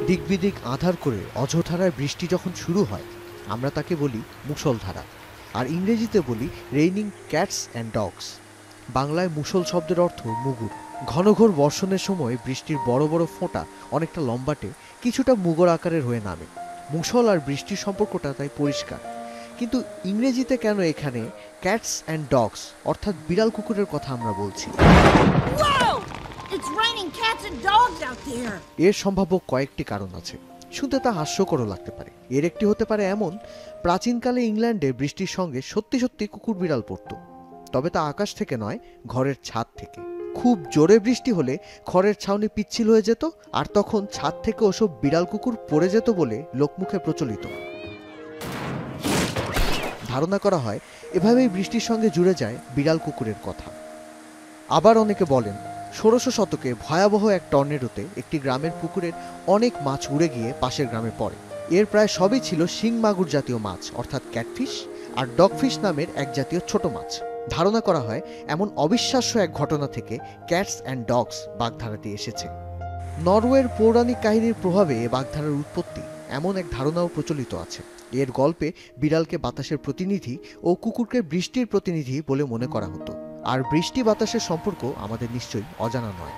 দিক বিদিক আঁধার করে অঝোধারায় বৃষ্টি যখন শুরু হয় আমরা তাকে বলি মুষলধারা, আর ইংরেজিতে বলি রেইনিং ক্যাটস অ্যান্ড ডগস। বাংলায় মুষল শব্দের অর্থ মুগুর। ঘনঘোর বর্ষণের সময় বৃষ্টির বড় বড় ফোঁটা অনেকটা লম্বাটে, কিছুটা মুগর আকারের হয়ে নামে। মুষল আর বৃষ্টির সম্পর্কটা তাই পরিষ্কার। কিন্তু ইংরেজিতে কেন এখানে ক্যাটস অ্যান্ড ডগস অর্থাৎ বিড়াল কুকুরের কথা আমরা বলছি? এর সম্ভাব্য কয়েকটি কারণ আছে। শুনতে তা হাস্যকরও লাগতে পারে। এর একটি হতে পারে এমন, প্রাচীনকালে ইংল্যান্ডে বৃষ্টির সঙ্গে সত্যি সত্যি কুকুর বিড়াল পড়ত, তবে তা আকাশ থেকে নয়, ঘরের ছাদ থেকে। খুব জোরে বৃষ্টি হলে খড়ের ছাউনি পিচ্ছিল হয়ে যেত, আর তখন ছাদ থেকে ওসব বিড়াল কুকুর পড়ে যেত বলে লোকমুখে প্রচলিত। ধারণা করা হয় এভাবেই বৃষ্টির সঙ্গে জুড়ে যায় বিড়াল কুকুরের কথা। আবার অনেকে বলেন ১৬০০ শতকে ভয়াবহ এক টর্নেডোতে একটি গ্রামের পুকুরের অনেক মাছ উড়ে গিয়ে পাশের গ্রামে পড়ে। এর প্রায় সবই ছিল শিং মাগুর জাতীয় মাছ, অর্থাৎ ক্যাটফিশ আর ডগফিশ নামের এক জাতীয় ছোট মাছ। ধারণা করা হয় এমন অবিশ্বাস্য এক ঘটনা থেকে ক্যাটস অ্যান্ড ডগস বাগধারাটি এসেছে। নরওয়ের পৌরাণিক কাহিনীর প্রভাবে এ বাগধারার উৎপত্তি, এমন এক ধারণাও প্রচলিত আছে। এর গল্পে বিড়ালকে বাতাসের প্রতিনিধি ও কুকুরকে বৃষ্টির প্রতিনিধি বলে মনে করা হতো। আর বৃষ্টি বাতাসের সম্পর্ক আমাদের নিশ্চয়ই অজানা নয়।